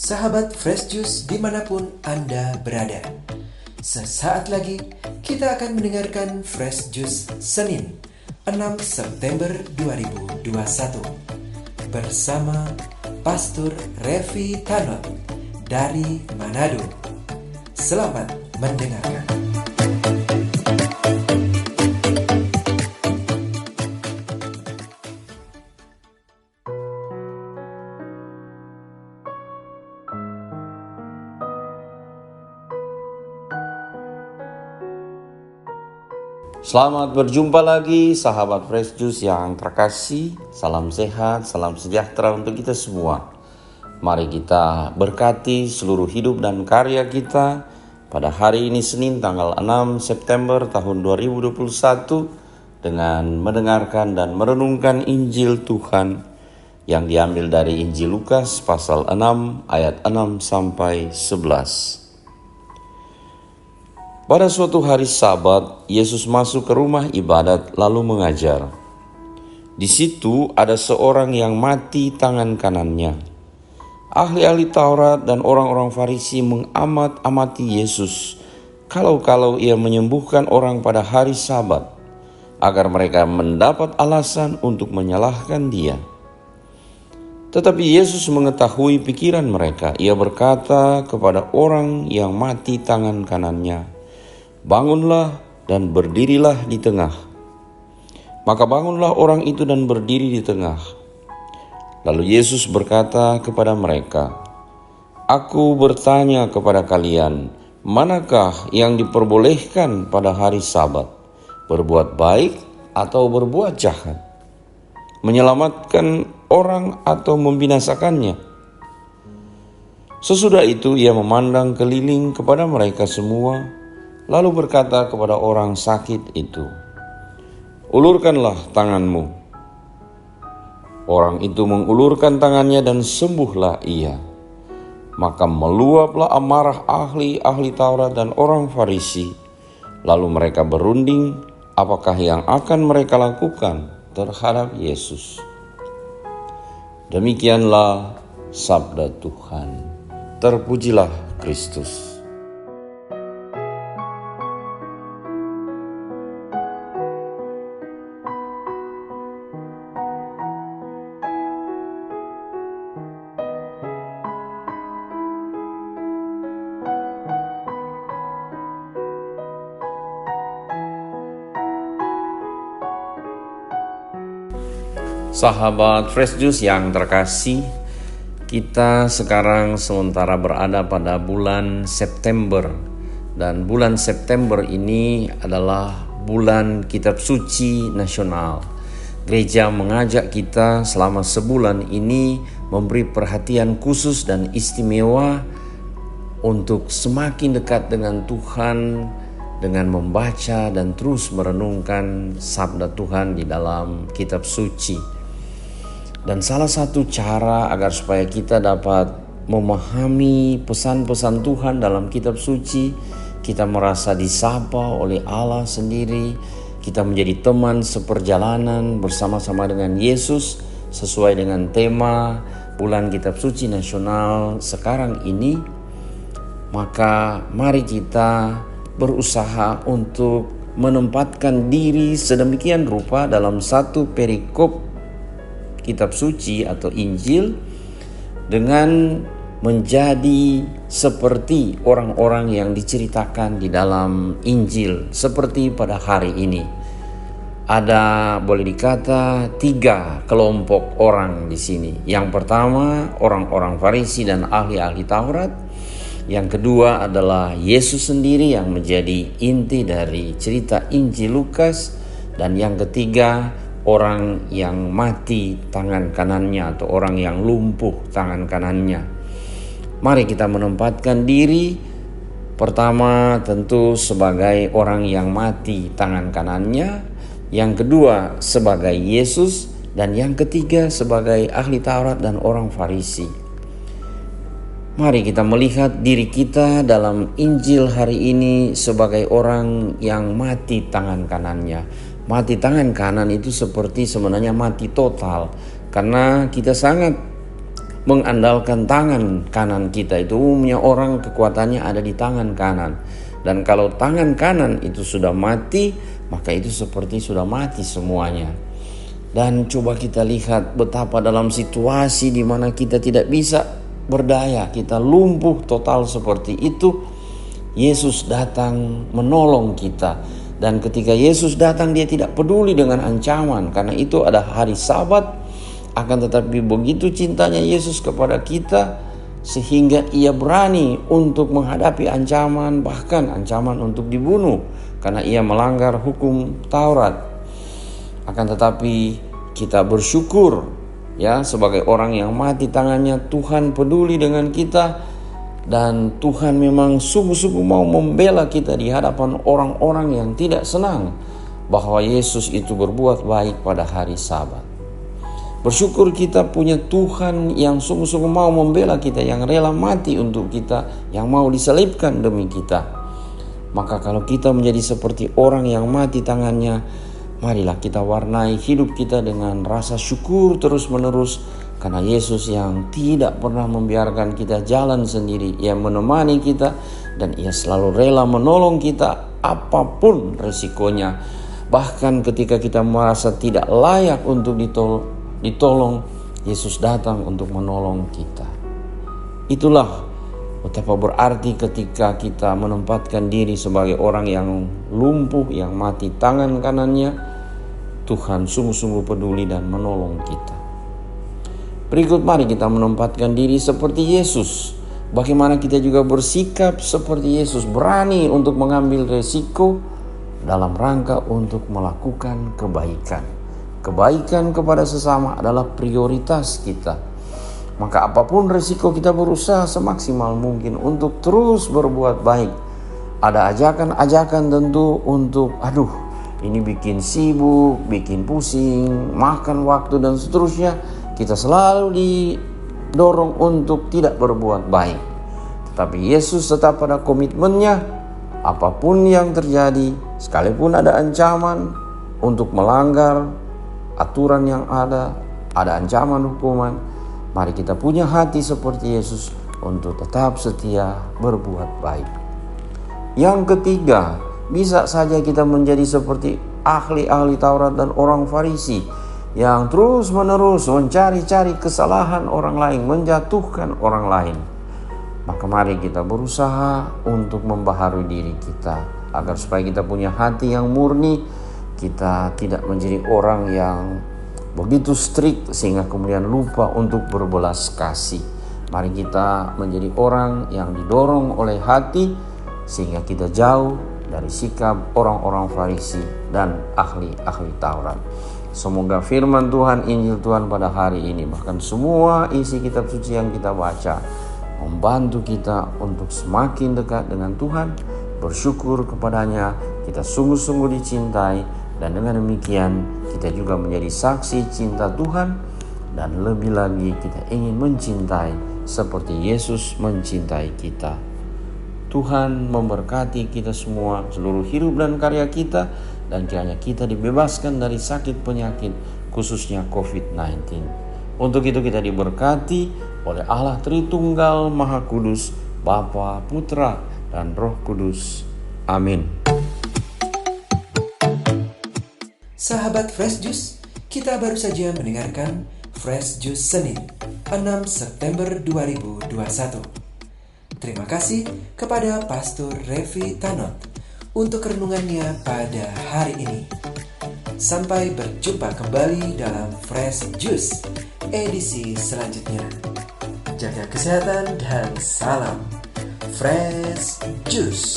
Sahabat Fresh Juice dimanapun Anda berada, sesaat lagi kita akan mendengarkan Fresh Juice Senin 6 September 2021 bersama Pastor Revi Tanot dari Manado. Selamat mendengarkan. Selamat berjumpa lagi sahabat Fresh Juice yang terkasih. Salam sehat, salam sejahtera untuk kita semua. Mari kita berkati seluruh hidup dan karya kita pada hari ini Senin tanggal 6 September tahun 2021 dengan mendengarkan dan merenungkan Injil Tuhan yang diambil dari Injil Lukas pasal 6 ayat 6 sampai 11. Pada suatu hari Sabat, Yesus masuk ke rumah ibadat lalu mengajar. Di situ ada seorang yang mati tangan kanannya. Ahli-ahli Taurat dan orang-orang Farisi mengamat-amati Yesus kalau ia menyembuhkan orang pada hari Sabat, agar mereka mendapat alasan untuk menyalahkan dia. Tetapi Yesus mengetahui pikiran mereka. Ia berkata kepada orang yang mati tangan kanannya, "Bangunlah dan berdirilah di tengah." Maka bangunlah orang itu dan berdiri di tengah. Lalu Yesus berkata kepada mereka, "Aku bertanya kepada kalian, manakah yang diperbolehkan pada hari Sabat? Berbuat baik atau berbuat jahat? Menyelamatkan orang atau membinasakannya?" Sesudah itu ia memandang keliling kepada mereka semua, lalu berkata kepada orang sakit itu, "Ulurkanlah tanganmu." Orang itu mengulurkan tangannya dan sembuhlah ia. Maka meluaplah amarah ahli-ahli Taurat dan orang Farisi. Lalu mereka berunding apakah yang akan mereka lakukan terhadap Yesus. Demikianlah sabda Tuhan. Terpujilah Kristus. Sahabat Fresh Juice yang terkasih, kita sekarang sementara berada pada bulan September. Dan bulan September ini adalah bulan Kitab Suci Nasional. Gereja mengajak kita selama sebulan ini memberi perhatian khusus dan istimewa untuk semakin dekat dengan Tuhan dengan membaca dan terus merenungkan sabda Tuhan di dalam Kitab Suci. Dan salah satu cara agar supaya kita dapat memahami pesan-pesan Tuhan dalam kitab suci, kita merasa disapa oleh Allah sendiri, kita menjadi teman seperjalanan bersama-sama dengan Yesus sesuai dengan tema bulan kitab suci nasional sekarang ini. Maka mari kita berusaha untuk menempatkan diri sedemikian rupa dalam satu perikop kitab suci atau Injil dengan menjadi seperti orang-orang yang diceritakan di dalam Injil seperti pada hari ini. Ada boleh dikata 3 kelompok orang di sini. Yang pertama orang-orang Farisi dan ahli-ahli Taurat. Yang kedua adalah Yesus sendiri yang menjadi inti dari cerita Injil Lukas. Dan yang ketiga orang yang mati tangan kanannya atau orang yang lumpuh tangan kanannya. Mari kita menempatkan diri pertama tentu sebagai orang yang mati tangan kanannya, yang kedua sebagai Yesus, dan yang ketiga sebagai ahli Taurat dan orang Farisi. Mari kita melihat diri kita dalam Injil hari ini sebagai orang yang mati tangan kanannya. Mati tangan kanan itu seperti sebenarnya mati total, karena kita sangat mengandalkan tangan kanan kita. Itu umumnya orang kekuatannya ada di tangan kanan. Dan kalau tangan kanan itu sudah mati, maka itu seperti sudah mati semuanya. Dan coba kita lihat betapa dalam situasi di mana kita tidak bisa berdaya, kita lumpuh total seperti itu, Yesus datang menolong kita. Dan ketika Yesus datang, dia tidak peduli dengan ancaman, karena itu ada hari Sabat. Akan tetapi begitu cintanya Yesus kepada kita, sehingga ia berani untuk menghadapi ancaman, bahkan ancaman untuk dibunuh, karena ia melanggar hukum Taurat. Akan tetapi kita bersyukur, ya, sebagai orang yang mati tangannya, Tuhan peduli dengan kita. Dan Tuhan memang sungguh-sungguh mau membela kita di hadapan orang-orang yang tidak senang bahwa Yesus itu berbuat baik pada hari Sabat. Bersyukur kita punya Tuhan yang sungguh-sungguh mau membela kita, yang rela mati untuk kita, yang mau disalibkan demi kita. Maka kalau kita menjadi seperti orang yang mati tangannya, marilah kita warnai hidup kita dengan rasa syukur terus-menerus, karena Yesus yang tidak pernah membiarkan kita jalan sendiri, ia menemani kita dan ia selalu rela menolong kita apapun resikonya. Bahkan ketika kita merasa tidak layak untuk ditolong, Yesus datang untuk menolong kita. Itulah betapa berarti ketika kita menempatkan diri sebagai orang yang lumpuh, yang mati tangan kanannya, Tuhan sungguh-sungguh peduli dan menolong kita. Berikut mari kita menempatkan diri seperti Yesus. Bagaimana kita juga bersikap seperti Yesus, berani untuk mengambil resiko dalam rangka untuk melakukan kebaikan. Kebaikan kepada sesama adalah prioritas kita. Maka apapun resiko, kita berusaha semaksimal mungkin untuk terus berbuat baik. Ada ajakan-ajakan tentu untuk ini bikin sibuk, bikin pusing, makan waktu dan seterusnya. Kita selalu didorong untuk tidak berbuat baik. Tetapi Yesus tetap pada komitmennya, apapun yang terjadi, sekalipun ada ancaman untuk melanggar aturan yang ada ancaman hukuman, mari kita punya hati seperti Yesus untuk tetap setia berbuat baik. Yang ketiga, bisa saja kita menjadi seperti ahli-ahli Taurat dan orang Farisi yang terus-menerus mencari-cari kesalahan orang lain, menjatuhkan orang lain. Maka mari kita berusaha untuk membaharui diri kita, agar supaya kita punya hati yang murni, kita tidak menjadi orang yang begitu strict sehingga kemudian lupa untuk berbelas kasih. Mari kita menjadi orang yang didorong oleh hati, sehingga kita jauh dari sikap orang-orang Farisi dan ahli-ahli Taurat. Semoga firman Tuhan, Injil Tuhan pada hari ini, bahkan semua isi kitab suci yang kita baca, membantu kita untuk semakin dekat dengan Tuhan, bersyukur kepadanya, kita sungguh-sungguh dicintai, dan dengan demikian kita juga menjadi saksi cinta Tuhan, dan lebih lagi kita ingin mencintai seperti Yesus mencintai kita. Tuhan memberkati kita semua, seluruh hidup dan karya kita, dan kiranya kita dibebaskan dari sakit penyakit, khususnya COVID-19. Untuk itu kita diberkati oleh Allah Tritunggal Maha Kudus, Bapa, Putra, dan Roh Kudus. Amin. Sahabat Fresh Juice, kita baru saja mendengarkan Fresh Juice Senin 6 September 2021. Terima kasih kepada Pastor Revi Tanot untuk renungannya pada hari ini. Sampai berjumpa kembali dalam Fresh Juice edisi selanjutnya. Jaga kesehatan dan salam Fresh Juice.